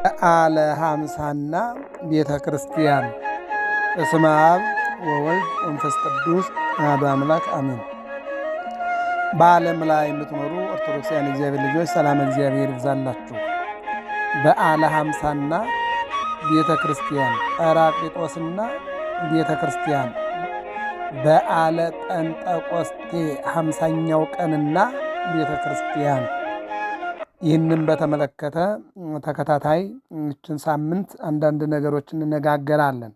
በዓለ ሃምሳና ቤተ ክርስቲያን። በስመ አብ ወወልድ ወመንፈስ ቅዱስ አሐዱ አምላክ አሜን። በዓለም ላይ የምትኖሩ ኦርቶዶክሳውያን እግዚአብሔር ልጆች ሰላም እግዚአብሔር ይብዛላችሁ። በዓለ ሃምሳና ቤተ ክርስቲያን፣ ጰራቅሊጦስና ቤተ ክርስቲያን፣ በዓለ ጴንጠቆስጤ 50ኛው ቀንና ቤተ ክርስቲያን። ይህንም በተመለከተ ተከታታይ ይህችን ሳምንት አንዳንድ ነገሮች እንነጋገራለን።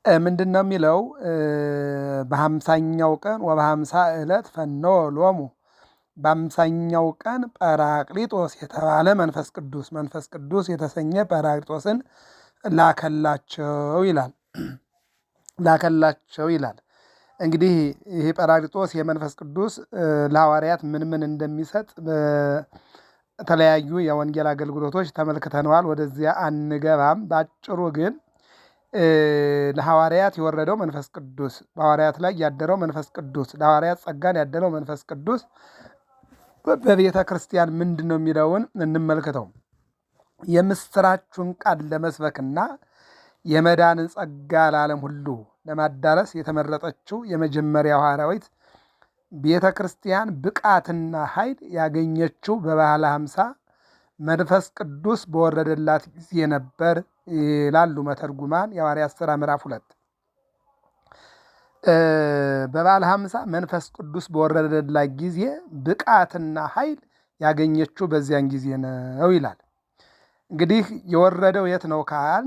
ምንድን ነው የሚለው? በ50ኛው ቀን ወበ50 ዕለት ፈነወ ሎሙ፣ በ50ኛው ቀን ጰራቅሊጦስ የተባለ መንፈስ ቅዱስ የተሰኘ ጰራቅሊጦስን ላከላቸው ይላል። እንግዲህ ይሄ ጰራቅሊጦስ የመንፈስ ቅዱስ ለሐዋርያት ምን እንደሚሰጥ በተለያዩ የወንጌል አገልግሎቶች ተመልክተነዋል። ወደዚያ አንገባም። በአጭሩ ግን ለሐዋርያት የወረደው መንፈስ ቅዱስ፣ በሐዋርያት ላይ ያደረው መንፈስ ቅዱስ፣ ለሐዋርያት ጸጋን ያደለው መንፈስ ቅዱስ በቤተ ክርስቲያን ምንድን ነው የሚለውን እንመልከተው። የምስራቹን ቃል ለመስበክና የመዳንን ጸጋ ለዓለም ሁሉ ለማዳረስ የተመረጠችው የመጀመሪያው ሐዋርያዊት ቤተ ክርስቲያን ብቃትና ኃይል ያገኘችው በበዓለ ሃምሳ መንፈስ ቅዱስ በወረደላት ጊዜ ነበር ይላሉ መተርጉማን። የሐዋርያት ሥራ ምዕራፍ 2 በበዓለ ሃምሳ መንፈስ ቅዱስ በወረደላት ጊዜ ብቃትና ኃይል ያገኘችው በዚያን ጊዜ ነው ይላል። እንግዲህ የወረደው የት ነው ካል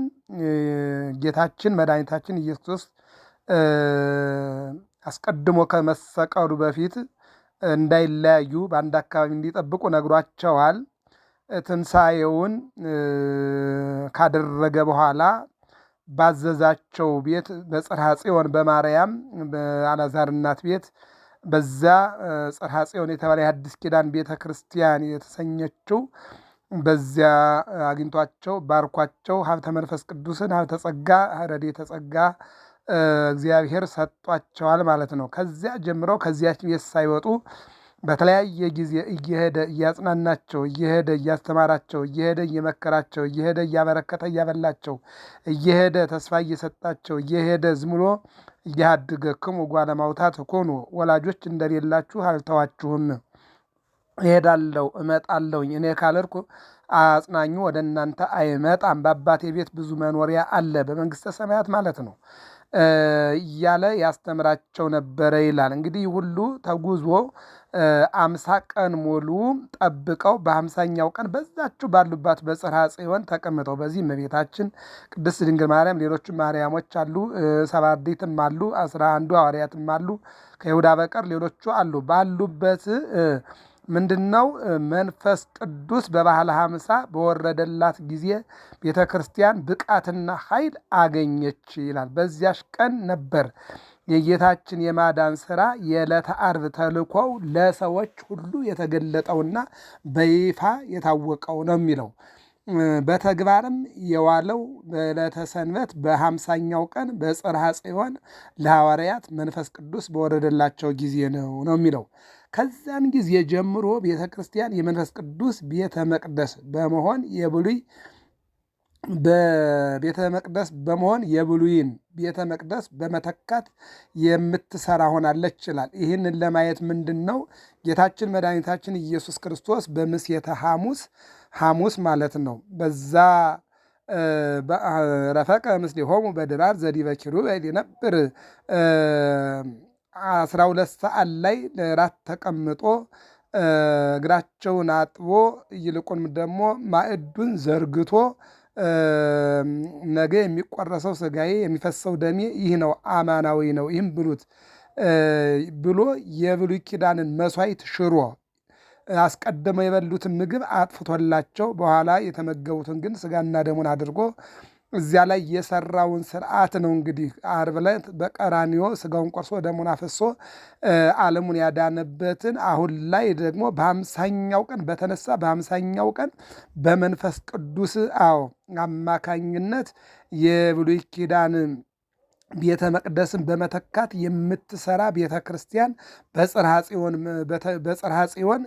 ጌታችን መድኃኒታችን ኢየሱስ አስቀድሞ ከመሰቀሉ በፊት እንዳይለያዩ በአንድ አካባቢ እንዲጠብቁ ነግሯቸዋል። ትንሣኤውን ካደረገ በኋላ ባዘዛቸው ቤት በጽርሐ ጽዮን በማርያም በአልዓዛር እናት ቤት በዛ ጽርሐ ጽዮን የተባለ የሐዲስ ኪዳን ቤተ ክርስቲያን የተሰኘችው በዚያ አግኝቷቸው ባርኳቸው ሀብተ መንፈስ ቅዱስን ሀብተ ጸጋ ረድኤተ ጸጋ እግዚአብሔር ሰጧቸዋል ማለት ነው። ከዚያ ጀምረው ከዚያች ቤት ሳይወጡ በተለያየ ጊዜ እየሄደ እያጽናናቸው፣ እየሄደ እያስተማራቸው፣ እየሄደ እየመከራቸው፣ እየሄደ እያበረከተ እያበላቸው፣ እየሄደ ተስፋ እየሰጣቸው፣ እየሄደ ዝም ብሎ እያሃድገክሙ እጓለ እማውታት ትኩኑ፣ ወላጆች እንደሌላችሁ አልተዋችሁም፣ እሄዳለሁ እመጣለሁኝ፣ እኔ ካልሄድኩ አጽናኙ ወደ እናንተ አይመጣም፣ በአባቴ ቤት ብዙ መኖሪያ አለ፣ በመንግሥተ ሰማያት ማለት ነው እያለ ያስተምራቸው ነበረ ይላል። እንግዲህ ሁሉ ተጉዞ 50 ቀን ሙሉ ጠብቀው በ50ኛው ቀን በዛችሁ ባሉባት በጽርሐ ጽዮን ተቀምጠው፣ በዚህ እመቤታችን ቅድስት ድንግል ማርያም፣ ሌሎችም ማርያሞች አሉ፣ 7 አርድእትም አሉ፣ 11 ሐዋርያትም አሉ፣ ከይሁዳ በቀር ሌሎቹ አሉ። ባሉበት ምንድነው መንፈስ ቅዱስ በበዓለ ሃምሳ በወረደላት ጊዜ ቤተ ክርስቲያን ብቃትና ኃይል አገኘች ይላል። በዚያሽ ቀን ነበር የጌታችን የማዳን ሥራ የዕለተ ዓርብ ተልኮው ለሰዎች ሁሉ የተገለጠውና በይፋ የታወቀው ነው የሚለው። በተግባርም የዋለው በዕለተ ሰንበት በ50ኛው ቀን በጽርሐ ጽዮን ለሐዋርያት መንፈስ ቅዱስ በወረደላቸው ጊዜ ነው የሚለው። ከዚያን ጊዜ ጀምሮ ቤተ ክርስቲያን የመንፈስ ቅዱስ ቤተ መቅደስ በመሆን የብሉይን ቤተ መቅደስ በመተካት የምትሰራ ሆናለች ይላል። ይህንን ለማየት ምንድን ነው ጌታችን መድኃኒታችን ኢየሱስ ክርስቶስ በምሴተ ሐሙስ ማለት ነው በዛ ረፈቀ ምስሌሆሙ በድራር ዘዲበ ኪሩቤል የነብር 12 ሰዓት ላይ ራት ተቀምጦ እግራቸውን አጥቦ ይልቁንም ደግሞ ማዕዱን ዘርግቶ ነገ የሚቆረሰው ሥጋዬ የሚፈሰው ደሜ ይህ ነው፣ አማናዊ ነው፣ ይህም ብሉት ብሎ የብሉይ ኪዳንን መሥዋዕት ሽሮ አስቀድመው የበሉትን ምግብ አጥፍቶላቸው በኋላ የተመገቡትን ግን ሥጋና ደሙን አድርጎ እዚያ ላይ የሰራውን ስርዓት ነው። እንግዲህ ዓርብ ዕለት በቀራንዮ ሥጋውን ቆርሶ ደሙን አፍሶ ዓለሙን ያዳነበትን አሁን ላይ ደግሞ በ50ኛው ቀን በተነሳ በ50ኛው ቀን በመንፈስ ቅዱስ አማካኝነት የብሉይ ኪዳን ቤተ መቅደስን በመተካት የምትሰራ ቤተ ክርስቲያን በጽርሐ ጽዮን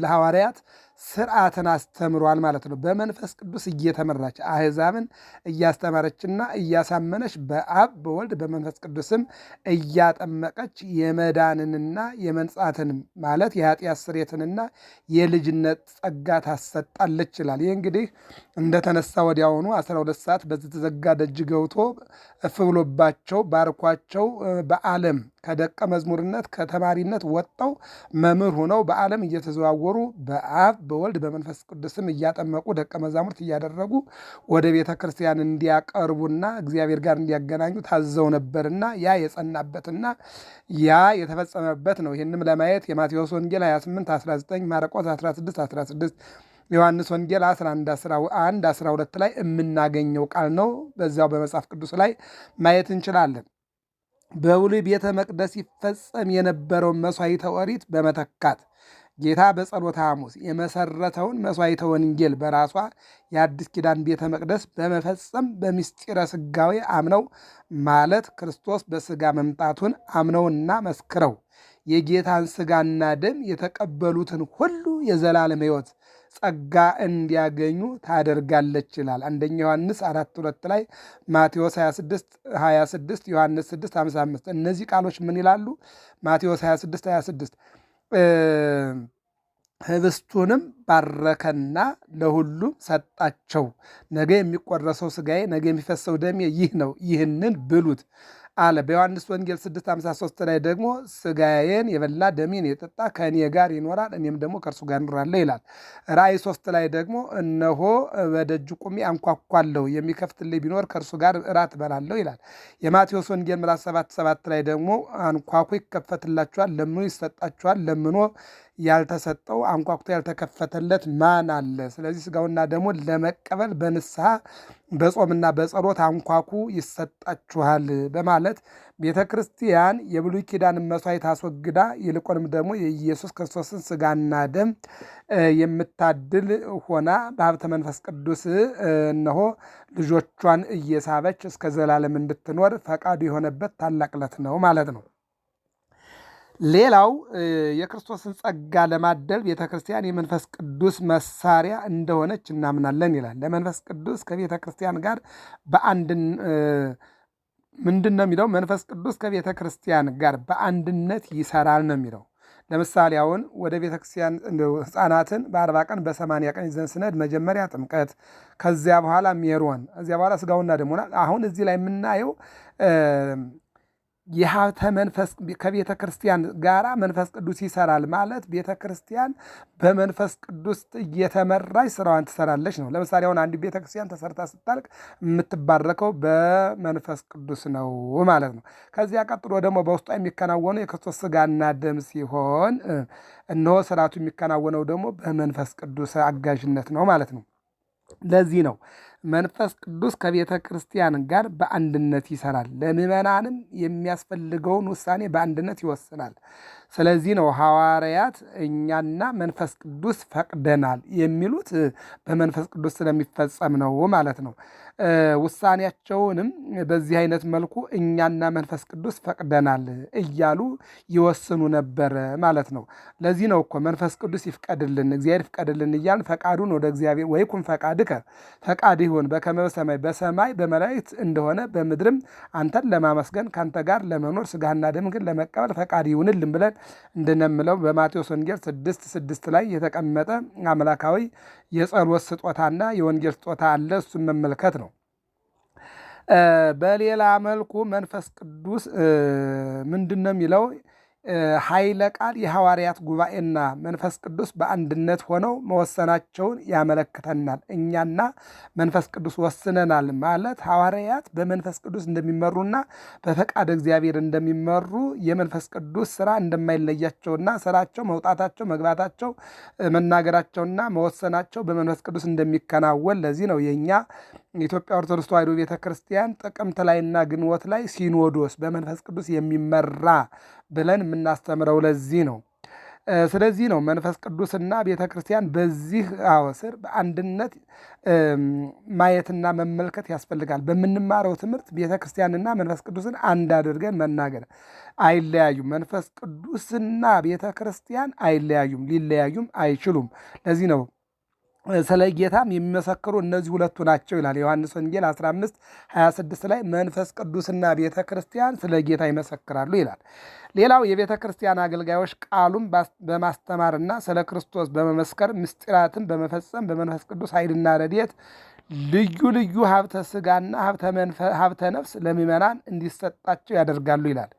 ለሐዋርያት ስርዓትን አስተምሯል ማለት ነው። በመንፈስ ቅዱስ እየተመራች አሕዛብን እያስተማረችና እያሳመነች በአብ በወልድ በመንፈስ ቅዱስም እያጠመቀች የመዳንንና የመንጻትን ማለት የኃጢአት ስርየትንና የልጅነት ጸጋ ታሰጣለች ይላል። ይህ እንግዲህ እንደተነሳ ወዲያውኑ 12 ሰዓት በዚህ ተዘጋ ደጅ ገብቶ እፍ ብሎባቸው ባርኳቸው በዓለም ከደቀ መዝሙርነት ከተማሪነት ወጥተው መምህር ሆነው በዓለም እየተዘዋወሩ በአብ በወልድ በመንፈስ ቅዱስም እያጠመቁ ደቀ መዛሙርት እያደረጉ ወደ ቤተ ክርስቲያን እንዲያቀርቡና እግዚአብሔር ጋር እንዲያገናኙ ታዘው ነበርና ያ የጸናበትና ያ የተፈጸመበት ነው። ይህንም ለማየት የማቴዎስ ወንጌል 28 19 ማርቆስ 16 16 ዮሐንስ ወንጌል 11 11 12 ላይ የምናገኘው ቃል ነው። በዚያው በመጽሐፍ ቅዱስ ላይ ማየት እንችላለን። በብሉይ ቤተ መቅደስ ይፈጸም የነበረውን መሥዋዕተ ኦሪት በመተካት ጌታ በጸሎተ ሐሙስ የመሰረተውን መሥዋዕተ ወንጌል በራሷ የአዲስ ኪዳን ቤተ መቅደስ በመፈጸም በምስጢረ ሥጋዌ አምነው ማለት ክርስቶስ በሥጋ መምጣቱን አምነውና መስክረው የጌታን ሥጋና ደም የተቀበሉትን ሁሉ የዘላለም ሕይወት ጸጋ እንዲያገኙ ታደርጋለች ይላል። አንደኛ ዮሐንስ 4:2 ላይ ማቴዎስ 26:26 ዮሐንስ 6:55 እነዚህ ቃሎች ምን ይላሉ? ማቴዎስ 26:26 ህብስቱንም ባረከና ለሁሉም ሰጣቸው። ነገ የሚቆረሰው ሥጋዬ ነገ የሚፈሰው ደሜ ይህ ነው፣ ይህንን ብሉት አለ። በዮሐንስ ወንጌል 6:53 ላይ ደግሞ ሥጋዬን የበላ ደሜን የጠጣ ከእኔ ጋር ይኖራል፣ እኔም ደግሞ ከእርሱ ጋር እኖራለሁ ይላል። ራእይ 3 ላይ ደግሞ እነሆ በደጅ ቁሜ አንኳኳለሁ፣ የሚከፍትልኝ ቢኖር ከእርሱ ጋር እራት እበላለሁ ይላል። የማቴዎስ ወንጌል ምዕራፍ 7:7 ላይ ደግሞ አንኳኩ ይከፈትላችኋል፣ ለምኑ ይሰጣችኋል፣ ለምኖ ያልተሰጠው አንኳኩቶ ያልተከፈተለት ማን አለ? ስለዚህ ሥጋውና ደሙን ለመቀበል በንስሐ በጾምና በጸሎት አንኳኩ ይሰጣችኋል በማለት ቤተ ክርስቲያን የብሉይ ኪዳንን መሥዋዕት አስወግዳ ይልቁንም ደግሞ የኢየሱስ ክርስቶስን ሥጋና ደም የምታድል ሆና በሀብተ መንፈስ ቅዱስ እነሆ ልጆቿን እየሳበች እስከ ዘላለም እንድትኖር ፈቃዱ የሆነበት ታላቅ ዕለት ነው ማለት ነው። ሌላው የክርስቶስን ጸጋ ለማደል ቤተ ክርስቲያን የመንፈስ ቅዱስ መሳሪያ እንደሆነች እናምናለን ይላል። ለመንፈስ ቅዱስ ከቤተ ክርስቲያን ጋር ምንድን ነው የሚለው? መንፈስ ቅዱስ ከቤተ ክርስቲያን ጋር በአንድነት ይሰራል ነው የሚለው። ለምሳሌ አሁን ወደ ቤተ ክርስቲያን ሕፃናትን በ40 ቀን በ80 ቀን ይዘን ስነድ መጀመሪያ ጥምቀት፣ ከዚያ በኋላ ሜሮን፣ እዚያ በኋላ ሥጋውና ደሙን። አሁን እዚህ ላይ የምናየው የሀብተ መንፈስ ከቤተ ክርስቲያን ጋራ መንፈስ ቅዱስ ይሰራል ማለት ቤተ ክርስቲያን በመንፈስ ቅዱስ እየተመራች ስራዋን ትሰራለች ነው። ለምሳሌ አሁን አንድ ቤተ ክርስቲያን ተሰርታ ስታልቅ የምትባረከው በመንፈስ ቅዱስ ነው ማለት ነው። ከዚያ ቀጥሎ ደግሞ በውስጧ የሚከናወኑ የክርስቶስ ሥጋና ደም ሲሆን እነሆ ስርዓቱ የሚከናወነው ደግሞ በመንፈስ ቅዱስ አጋዥነት ነው ማለት ነው። ለዚህ ነው መንፈስ ቅዱስ ከቤተ ክርስቲያን ጋር በአንድነት ይሰራል። ለምዕመናንም የሚያስፈልገውን ውሳኔ በአንድነት ይወስናል። ስለዚህ ነው ሐዋርያት እኛና መንፈስ ቅዱስ ፈቅደናል የሚሉት በመንፈስ ቅዱስ ስለሚፈጸም ነው ማለት ነው። ውሳኔያቸውንም በዚህ አይነት መልኩ እኛና መንፈስ ቅዱስ ፈቅደናል እያሉ ይወስኑ ነበር ማለት ነው። ለዚህ ነው እኮ መንፈስ ቅዱስ ይፍቀድልን፣ እግዚአብሔር ይፍቀድልን እያልን ፈቃዱን ወደ እግዚአብሔር ወይኩን ፈቃድከ ፈቃድ ይሁን በከመ በሰማይ በሰማይ በመላእክት እንደሆነ በምድርም አንተን ለማመስገን ከአንተ ጋር ለመኖር ሥጋህና ደምህን ግን ለመቀበል ፈቃድ ይሁንልን ብለን እንደነምለው በማቴዎስ ወንጌል 6:6 ላይ የተቀመጠ አምላካዊ የጸሎት ስጦታና የወንጌል ስጦታ አለ። እሱን መመልከት ነው። በሌላ መልኩ መንፈስ ቅዱስ ምንድን ነው የሚለው? ኃይለ ቃል የሐዋርያት ጉባኤና መንፈስ ቅዱስ በአንድነት ሆነው መወሰናቸውን ያመለክተናል። እኛና መንፈስ ቅዱስ ወስነናል ማለት ሐዋርያት በመንፈስ ቅዱስ እንደሚመሩና በፈቃድ እግዚአብሔር እንደሚመሩ የመንፈስ ቅዱስ ስራ እንደማይለያቸውና ስራቸው መውጣታቸው፣ መግባታቸው፣ መናገራቸውና መወሰናቸው በመንፈስ ቅዱስ እንደሚከናወን ለዚህ ነው የእኛ የኢትዮጵያ ኦርቶዶክስ ተዋሕዶ ቤተ ክርስቲያን ጥቅምት ላይና ግንቦት ላይ ሲኖዶስ በመንፈስ ቅዱስ የሚመራ ብለን የምናስተምረው ለዚህ ነው። ስለዚህ ነው መንፈስ ቅዱስና ቤተ ክርስቲያን በዚህ ስር በአንድነት ማየትና መመልከት ያስፈልጋል። በምንማረው ትምህርት ቤተ ክርስቲያንና መንፈስ ቅዱስን አንድ አድርገን መናገር። አይለያዩም። መንፈስ ቅዱስና ቤተ ክርስቲያን አይለያዩም፣ ሊለያዩም አይችሉም። ለዚህ ነው ስለ ጌታም የሚመሰክሩ እነዚህ ሁለቱ ናቸው ይላል ዮሐንስ ወንጌል 15:26 ላይ መንፈስ ቅዱስና ቤተ ክርስቲያን ስለ ጌታ ይመሰክራሉ ይላል። ሌላው የቤተ ክርስቲያን አገልጋዮች ቃሉን በማስተማርና ስለ ክርስቶስ በመመስከር ምስጢራትን በመፈጸም በመንፈስ ቅዱስ ኃይልና ረድኤት ልዩ ልዩ ሀብተ ሥጋና ሀብተ ነፍስ ለምዕመናን እንዲሰጣቸው ያደርጋሉ ይላል።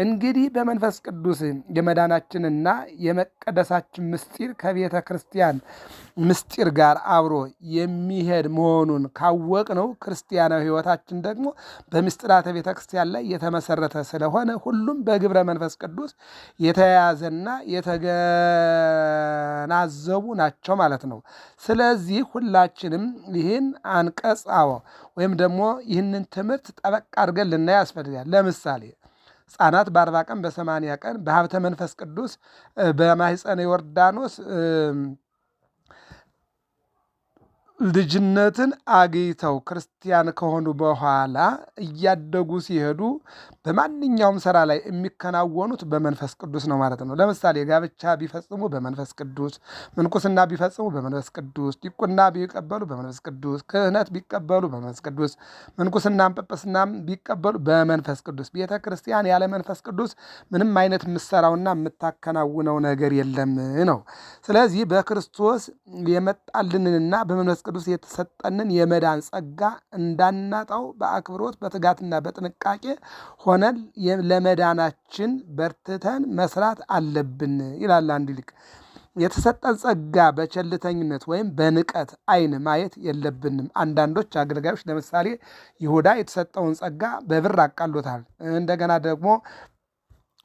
እንግዲህ በመንፈስ ቅዱስ የመዳናችንና የመቀደሳችን ምስጢር ከቤተ ክርስቲያን ምስጢር ጋር አብሮ የሚሄድ መሆኑን ካወቅነው ክርስቲያናዊ ሕይወታችን ደግሞ በምስጢራተ ቤተ ክርስቲያን ላይ የተመሰረተ ስለሆነ ሁሉም በግብረ መንፈስ ቅዱስ የተያያዘና የተገናዘቡ ናቸው ማለት ነው። ስለዚህ ሁላችንም ይህን አንቀጽ ወይም ደግሞ ይህንን ትምህርት ጠበቅ አድርገን ልናይ ያስፈልጋል። ለምሳሌ ሕፃናት በ40 ቀን በ80 ቀን በሀብተ መንፈስ ቅዱስ በማኅፀነ ዮርዳኖስ ልጅነትን አግኝተው ክርስቲያን ከሆኑ በኋላ እያደጉ ሲሄዱ በማንኛውም ስራ ላይ የሚከናወኑት በመንፈስ ቅዱስ ነው ማለት ነው። ለምሳሌ ጋብቻ ቢፈጽሙ በመንፈስ ቅዱስ፣ ምንኩስና ቢፈጽሙ በመንፈስ ቅዱስ፣ ዲቁና ቢቀበሉ በመንፈስ ቅዱስ፣ ክህነት ቢቀበሉ በመንፈስ ቅዱስ፣ ምንኩስናም ጵጵስናም ቢቀበሉ በመንፈስ ቅዱስ። ቤተ ክርስቲያን ያለ መንፈስ ቅዱስ ምንም አይነት የምትሰራውና የምታከናውነው ነገር የለም ነው። ስለዚህ በክርስቶስ የመጣልንንና በመንፈስ ቅዱስ የተሰጠንን የመዳን ጸጋ እንዳናጣው በአክብሮት በትጋትና በጥንቃቄ ሆነን ለመዳናችን በርትተን መስራት አለብን ይላል አንድ ሊቅ። የተሰጠን ጸጋ በቸልተኝነት ወይም በንቀት አይን ማየት የለብንም። አንዳንዶች አገልጋዮች ለምሳሌ ይሁዳ የተሰጠውን ጸጋ በብር አቃሎታል። እንደገና ደግሞ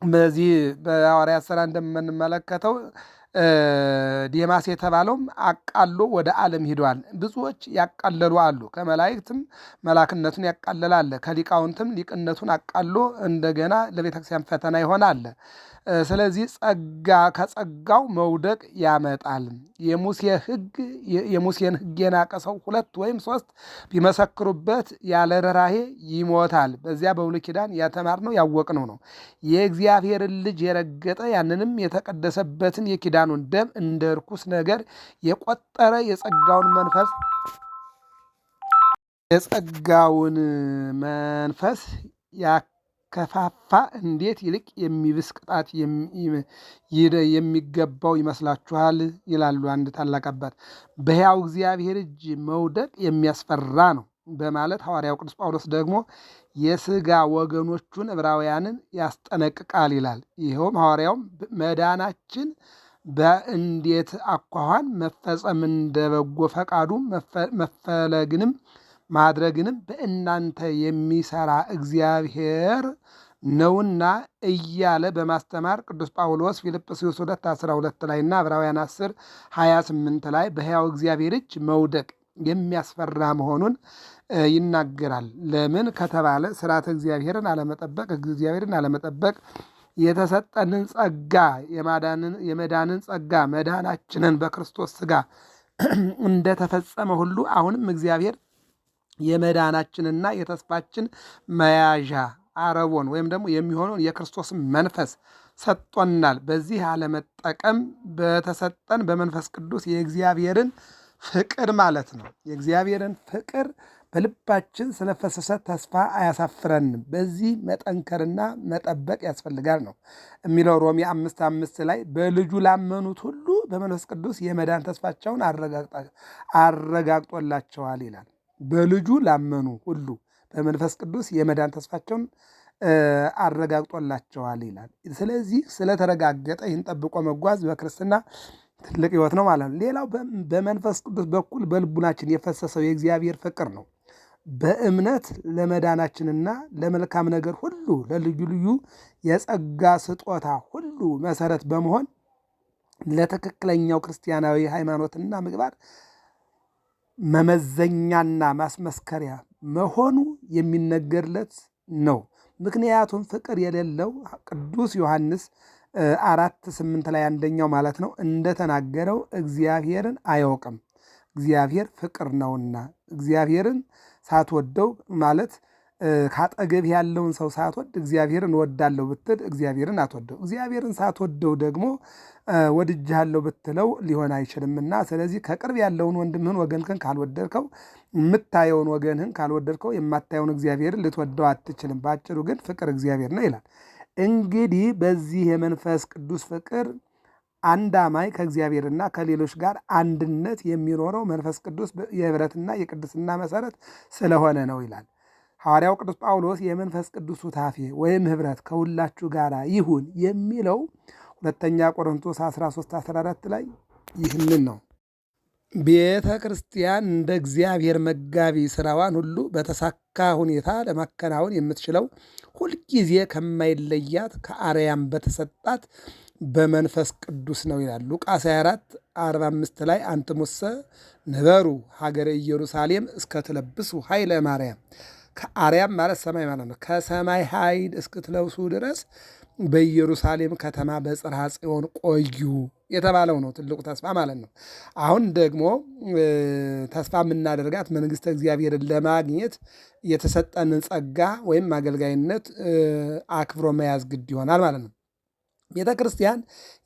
በዚህ በሐዋርያት ሥራ እንደምንመለከተው ዴማስ የተባለውም አቃሎ ወደ ዓለም ሂዷል። ብዙዎች ያቃለሉ አሉ። ከመላእክትም መላክነቱን ያቃለላለ፣ ከሊቃውንትም ሊቅነቱን አቃሎ እንደገና ለቤተክርስቲያን ፈተና ይሆናል። ስለዚህ ጸጋ ከጸጋው መውደቅ ያመጣል። የሙሴን ሕግ የናቀ ሰው 2 ወይም 3 ቢመሰክሩበት ያለ ርኅራኄ ይሞታል። በዚያ በብሉይ ኪዳን ያተማርነው ያወቅነው ነው። የእግዚአብሔርን ልጅ የረገጠ ያንንም የተቀደሰበትን የኪዳኑን ደም እንደ ርኩስ ነገር የቆጠረ የጸጋውን መንፈስ ከፋፋ እንዴት ይልቅ የሚብስ ቅጣት የሚገባው ይመስላችኋል? ይላሉ አንድ ታላቅ አባት። በሕያው እግዚአብሔር እጅ መውደቅ የሚያስፈራ ነው በማለት ሐዋርያው ቅዱስ ጳውሎስ ደግሞ የሥጋ ወገኖቹን ዕብራውያንን ያስጠነቅቃል ይላል። ይኸውም ሐዋርያውም መዳናችን በእንዴት አኳኋን መፈጸም እንደ በጎ ፈቃዱ መፈለግንም ማድረግንም በእናንተ የሚሰራ እግዚአብሔር ነውና እያለ በማስተማር ቅዱስ ጳውሎስ ፊልጵስዩስ 2:12 ላይ እና ዕብራውያን 10:28 ላይ በሕያው እግዚአብሔር እጅ መውደቅ የሚያስፈራ መሆኑን ይናገራል። ለምን ከተባለ ስርዓተ እግዚአብሔርን አለመጠበቅ የተሰጠንን ጸጋ የመዳንን ጸጋ መዳናችንን በክርስቶስ ሥጋ እንደተፈጸመ ሁሉ አሁንም እግዚአብሔር የመዳናችንና የተስፋችን መያዣ አረቦን ወይም ደግሞ የሚሆነውን የክርስቶስን መንፈስ ሰጥቶናል። በዚህ አለመጠቀም በተሰጠን በመንፈስ ቅዱስ የእግዚአብሔርን ፍቅር ማለት ነው። የእግዚአብሔርን ፍቅር በልባችን ስለፈሰሰ ተስፋ አያሳፍረንም። በዚህ መጠንከርና መጠበቅ ያስፈልጋል ነው የሚለው ሮሜ 5:5 ላይ በልጁ ላመኑት ሁሉ በመንፈስ ቅዱስ የመዳን ተስፋቸውን አረጋግጦላቸዋል ይላል። በልጁ ላመኑ ሁሉ በመንፈስ ቅዱስ የመዳን ተስፋቸውን አረጋግጦላቸዋል ይላል። ስለዚህ ስለተረጋገጠ ይህን ጠብቆ መጓዝ በክርስትና ትልቅ ሕይወት ነው ማለት ነው። ሌላው በመንፈስ ቅዱስ በኩል በልቡናችን የፈሰሰው የእግዚአብሔር ፍቅር ነው። በእምነት ለመዳናችንና ለመልካም ነገር ሁሉ ለልዩ ልዩ የጸጋ ስጦታ ሁሉ መሰረት በመሆን ለትክክለኛው ክርስቲያናዊ ሃይማኖትና ምግባር መመዘኛና ማስመስከሪያ መሆኑ የሚነገርለት ነው። ምክንያቱም ፍቅር የሌለው ቅዱስ ዮሐንስ 4:8 ላይ አንደኛው ማለት ነው እንደተናገረው እግዚአብሔርን አያውቅም፣ እግዚአብሔር ፍቅር ነውና። እግዚአብሔርን ሳትወደው ማለት ካጠገብ ያለውን ሰው ሳትወድ እግዚአብሔርን እወዳለሁ ብትል እግዚአብሔርን አትወደው። እግዚአብሔርን ሳትወደው ደግሞ ወድጄሃለሁ ብትለው ሊሆን አይችልምና፣ ስለዚህ ከቅርብ ያለውን ወንድምህን ወገንህን ካልወደድከው፣ የምታየውን ወገንህን ካልወደድከው፣ የማታየውን እግዚአብሔርን ልትወደው አትችልም። በአጭሩ ግን ፍቅር እግዚአብሔር ነው ይላል። እንግዲህ በዚህ የመንፈስ ቅዱስ ፍቅር አንድ አማኝ ከእግዚአብሔርና ከሌሎች ጋር አንድነት የሚኖረው መንፈስ ቅዱስ የኅብረትና የቅድስና መሰረት ስለሆነ ነው ይላል ሐዋርያው ቅዱስ ጳውሎስ። የመንፈስ ቅዱስ ሱታፌ ወይም ኅብረት ከሁላችሁ ጋር ይሁን የሚለው ሁለተኛ ቆሮንቶስ 13:14 ላይ ይህንን ነው። ቤተ ክርስቲያን እንደ እግዚአብሔር መጋቢ ስራዋን ሁሉ በተሳካ ሁኔታ ለማከናወን የምትችለው ሁልጊዜ ከማይለያት ከአርያም በተሰጣት በመንፈስ ቅዱስ ነው ይላል ሉቃስ 24:45 ላይ አንትሙሰ ነበሩ ሀገረ ኢየሩሳሌም እስከትለብሱ ኃይለ ማርያም። ከአርያም ማለት ሰማይ ማለት ነው። ከሰማይ ኃይል እስክትለብሱ ድረስ በኢየሩሳሌም ከተማ በጽርሐ ጽዮን ቆዩ የተባለው ነው ትልቁ ተስፋ ማለት ነው። አሁን ደግሞ ተስፋ የምናደርጋት መንግሥተ እግዚአብሔርን ለማግኘት የተሰጠንን ጸጋ ወይም አገልጋይነት አክብሮ መያዝ ግድ ይሆናል ማለት ነው። ቤተ ክርስቲያን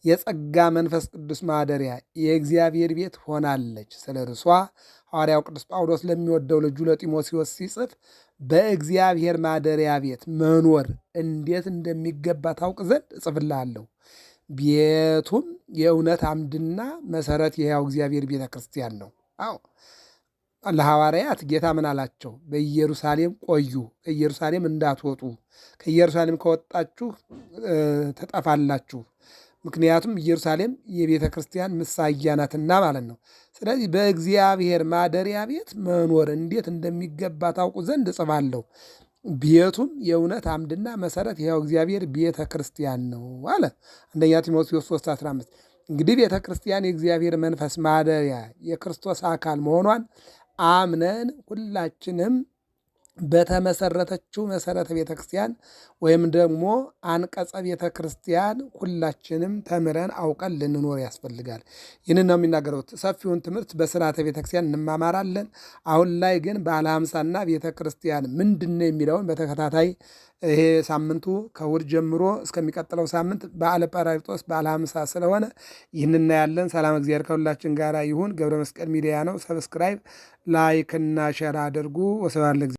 የጸጋ መንፈስ ቅዱስ ማደሪያ የእግዚአብሔር ቤት ሆናለች። ስለ እርሷ ሐዋርያው ቅዱስ ጳውሎስ ለሚወደው ልጁ ለጢሞቴዎስ ሲጽፍ በእግዚአብሔር ማደሪያ ቤት መኖር እንዴት እንደሚገባ ታውቅ ዘንድ እጽፍልሃለሁ። ቤቱም የእውነት አምድና መሰረት የሕያው እግዚአብሔር ቤተ ክርስቲያን ነው። አዎ ለሐዋርያት ጌታ ምን አላቸው? በኢየሩሳሌም ቆዩ፣ ከኢየሩሳሌም እንዳትወጡ፣ ከኢየሩሳሌም ከወጣችሁ ትጠፋላችሁ። ምክንያቱም ኢየሩሳሌም የቤተ ክርስቲያን ምሳያ ናትና ማለት ነው። ስለዚህ በእግዚአብሔር ማደሪያ ቤት መኖር እንዴት እንደሚገባ ታውቁ ዘንድ እጽፋለሁ። ቤቱም የእውነት አምድና መሰረት ይኸው እግዚአብሔር ቤተ ክርስቲያን ነው አለ አንደኛ ጢሞቴዎስ 3:15። እንግዲህ ቤተ ክርስቲያን የእግዚአብሔር መንፈስ ማደሪያ የክርስቶስ አካል መሆኗን አምነን ሁላችንም በተመሰረተችው መሰረተ ቤተ ክርስቲያን ወይም ደግሞ አንቀጸ ቤተ ክርስቲያን ሁላችንም ተምረን አውቀን ልንኖር ያስፈልጋል። ይህንን ነው የሚናገረው። ሰፊውን ትምህርት በስርዓተ ቤተ ክርስቲያን እንማማራለን። አሁን ላይ ግን በዓለ ሃምሳና ቤተ ክርስቲያን ምንድን ነው የሚለውን በተከታታይ ይሄ ሳምንቱ ከእሑድ ጀምሮ እስከሚቀጥለው ሳምንት በዓለ ጰራቅሊጦስ በዓለ ሃምሳ ስለሆነ ይህን እናያለን። ሰላም እግዚአብሔር ከሁላችን ጋር ይሁን። ገብረ መስቀል ሚዲያ ነው። ሰብስክራይብ፣ ላይክ እና ሼር አድርጉ። ወስብሐት ለእግዚአብሔር።